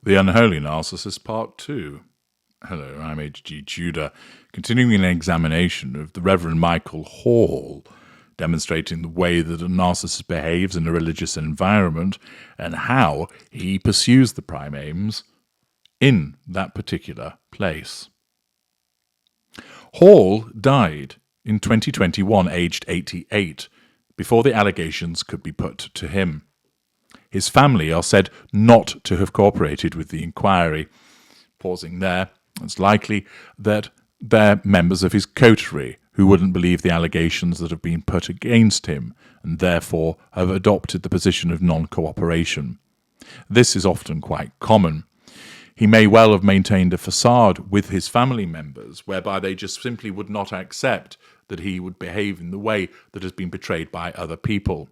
The Unholy Narcissist Part 2. Hello, I'm H.G. Tudor, continuing an examination of the Reverend Michael Hall, demonstrating the way that a narcissist behaves in a religious environment and how he pursues the prime aims in that particular place. Hall died in 2021, aged 88, before the allegations could be put to him. His family are said not to have cooperated with the inquiry. Pausing there, it's likely that they're members of his coterie who wouldn't believe the allegations that have been put against him and therefore have adopted the position of non-cooperation. This is often quite common. He may well have maintained a facade with his family members whereby they just simply would not accept that he would behave in the way that has been portrayed by other people.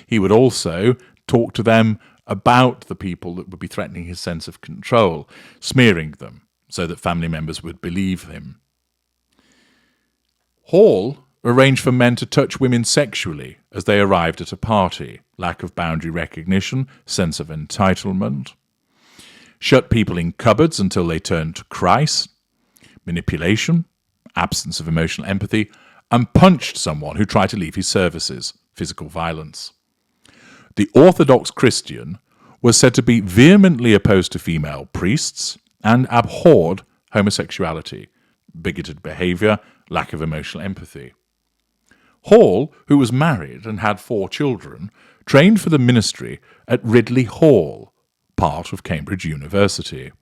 He would also talk to them about the people that would be threatening his sense of control, smearing them so that family members would believe him. Hall arranged for men to touch women sexually as they arrived at a party, lack of boundary recognition, sense of entitlement, shut people in cupboards until they turned to Christ, manipulation, absence of emotional empathy, and punched someone who tried to leave his services, physical violence. The Orthodox Christian was said to be vehemently opposed to female priests and abhorred homosexuality, bigoted behaviour, lack of emotional empathy. Hall, who was married and had 4 children, trained for the ministry at Ridley Hall, part of Cambridge University.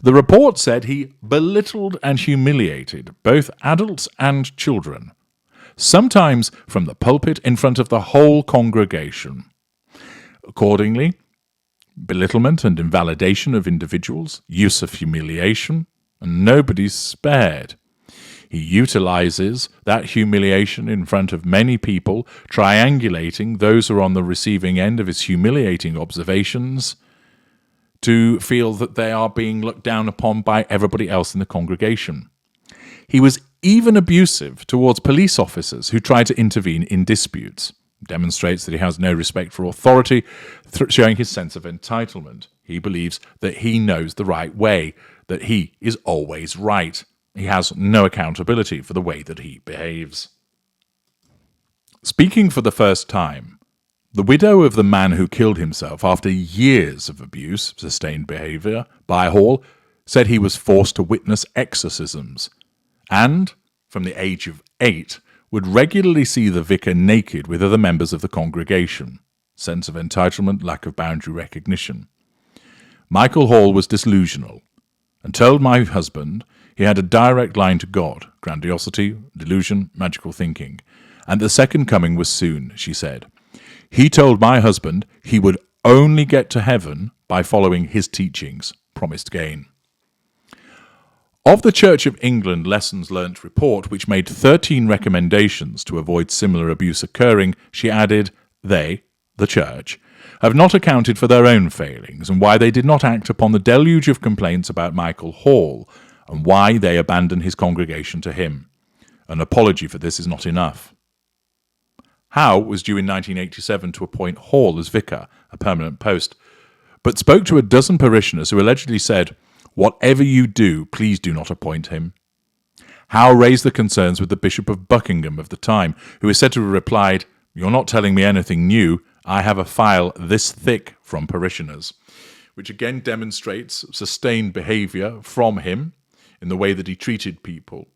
The report said he belittled and humiliated both adults and children, sometimes from the pulpit in front of the whole congregation. Accordingly, belittlement and invalidation of individuals, use of humiliation, and nobody's spared. He utilizes that humiliation in front of many people, triangulating those who are on the receiving end of his humiliating observations to feel that they are being looked down upon by everybody else in the congregation. He was even abusive towards police officers who tried to intervene in disputes. Demonstrates that he has no respect for authority, showing his sense of entitlement. He believes that he knows the right way, that he is always right. He has no accountability for the way that he behaves. Speaking for the first time, the widow of the man who killed himself after years of abuse, sustained behaviour by Hall, said he was forced to witness exorcisms and, from the age of 8, would regularly see the vicar naked with other members of the congregation. Sense of entitlement, lack of boundary recognition. Michael Hall was disillusional and told my husband he had a direct line to God, grandiosity, delusion, magical thinking, and the second coming was soon, she said. He told my husband he would only get to heaven by following his teachings, promised gain. Of the Church of England Lessons Learnt report, which made 13 recommendations to avoid similar abuse occurring, she added, they, the Church, have not accounted for their own failings and why they did not act upon the deluge of complaints about Michael Hall and why they abandoned his congregation to him. An apology for this is not enough. Howe was due in 1987 to appoint Hall as vicar, a permanent post, but spoke to a dozen parishioners who allegedly said, "Whatever you do, please do not appoint him." Howe raised the concerns with the Bishop of Buckingham of the time, who is said to have replied, "You're not telling me anything new. I have a file this thick from parishioners," which again demonstrates sustained behaviour from him in the way that he treated people.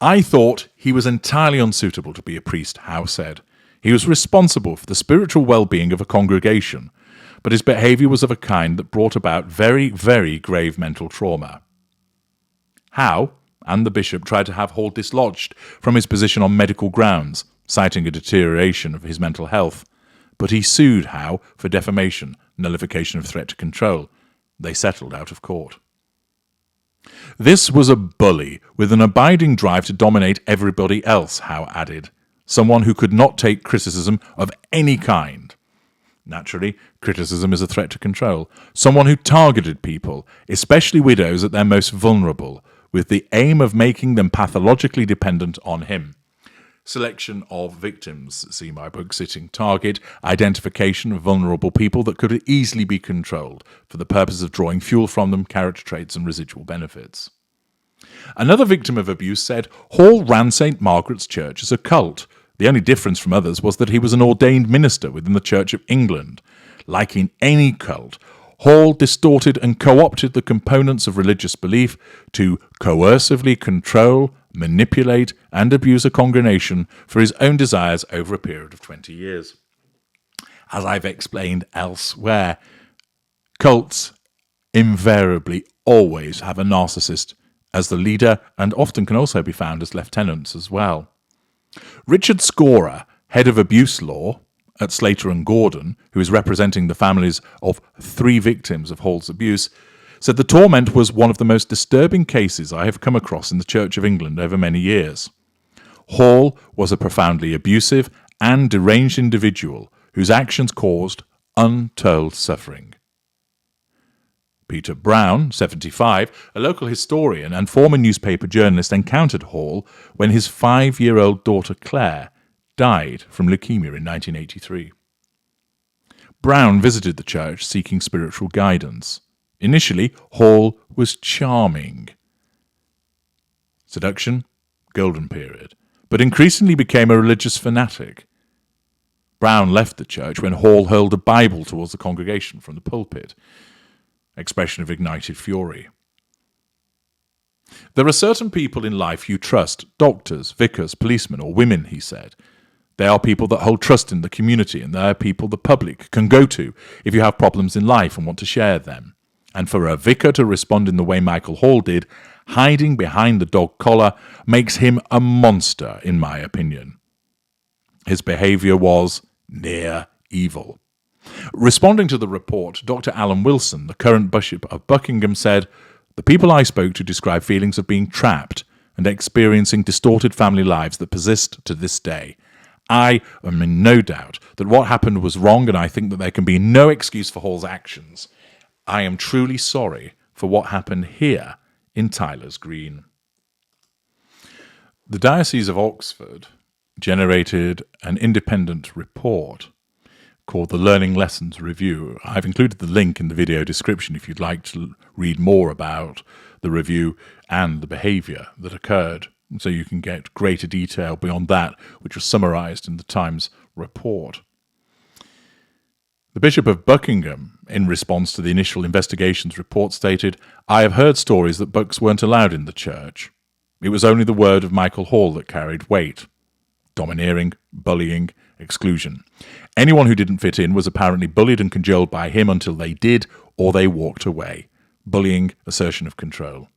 I thought he was entirely unsuitable to be a priest, Howe said. He was responsible for the spiritual well-being of a congregation, but his behaviour was of a kind that brought about very, very grave mental trauma. Howe and the bishop tried to have Hall dislodged from his position on medical grounds, citing a deterioration of his mental health, but he sued Howe for defamation, nullification of threat to control. They settled out of court. This was a bully with an abiding drive to dominate everybody else, Howe added, someone who could not take criticism of any kind. Naturally, criticism is a threat to control. Someone who targeted people, especially widows at their most vulnerable, with the aim of making them pathologically dependent on him. Selection of victims. See my book, Sitting Target. Identification of vulnerable people that could easily be controlled for the purpose of drawing fuel from them, character traits and residual benefits. Another victim of abuse said Hall ran St. Margaret's Church as a cult. The only difference from others was that he was an ordained minister within the Church of England. Like in any cult, Hall distorted and co-opted the components of religious belief to coercively control, manipulate, and abuse a congregation for his own desires over a period of 20 years. As I've explained elsewhere, cults invariably always have a narcissist as the leader and often can also be found as lieutenants as well. Richard Scorer, head of abuse law at Slater and Gordon, who is representing the families of 3 victims of Hall's abuse, said the torment was one of the most disturbing cases I have come across in the Church of England over many years. Hall was a profoundly abusive and deranged individual whose actions caused untold suffering. Peter Brown, 75, a local historian and former newspaper journalist, encountered Hall when his 5-year-old daughter Claire died from leukemia in 1983. Brown visited the church seeking spiritual guidance. Initially, Hall was charming. Seduction, golden period, but increasingly became a religious fanatic. Brown left the church when Hall hurled a Bible towards the congregation from the pulpit. Expression of ignited fury. There are certain people in life you trust, doctors, vicars, policemen, or women, he said. They are people that hold trust in the community, and they are people the public can go to if you have problems in life and want to share them. And for a vicar to respond in the way Michael Hall did, hiding behind the dog collar, makes him a monster, in my opinion. His behaviour was near evil. Responding to the report, Dr. Alan Wilson, the current Bishop of Buckingham, said, "The people I spoke to describe feelings of being trapped and experiencing distorted family lives that persist to this day. I am in no doubt that what happened was wrong, and I think that there can be no excuse for Hall's actions. I am truly sorry for what happened here in Tyler's Green." The Diocese of Oxford generated an independent report called the Learning Lessons Review. I've included the link in the video description if you'd like to read more about the review and the behaviour that occurred, so you can get greater detail beyond that, which was summarised in the Times report. The Bishop of Buckingham, in response to the initial investigations report, stated, "I have heard stories that books weren't allowed in the church. It was only the word of Michael Hall that carried weight. Domineering, bullying, exclusion. Anyone who didn't fit in was apparently bullied and cajoled by him until they did, or they walked away. Bullying, assertion of control.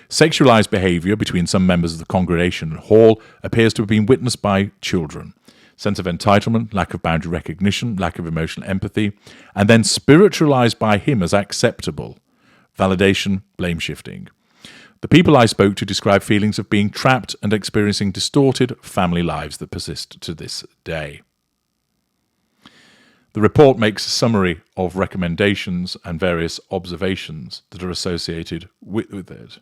Sexualized behavior between some members of the congregation and Hall appears to have been witnessed by children. Sense of entitlement, lack of boundary recognition, lack of emotional empathy, and then spiritualized by him as acceptable. Validation, blame shifting. The people I spoke to describe feelings of being trapped and experiencing distorted family lives that persist to this day." The report makes a summary of recommendations and various observations that are associated with it.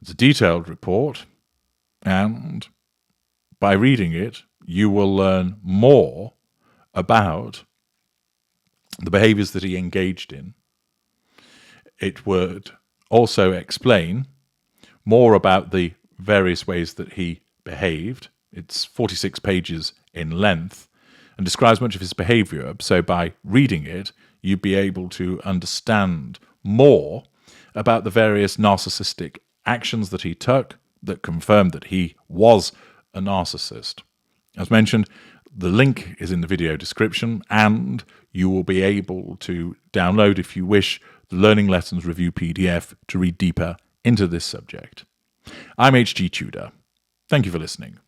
It's a detailed report, and by reading it, you will learn more about the behaviours that he engaged in. It would also explain more about the various ways that he behaved. It's 46 pages in length and describes much of his behaviour. So by reading it, you'd be able to understand more about the various narcissistic actions that he took that confirmed that he was a narcissist. As mentioned, the link is in the video description, and you will be able to download, if you wish, the Learning Lessons Review PDF to read deeper into this subject. I'm H.G. Tudor. Thank you for listening.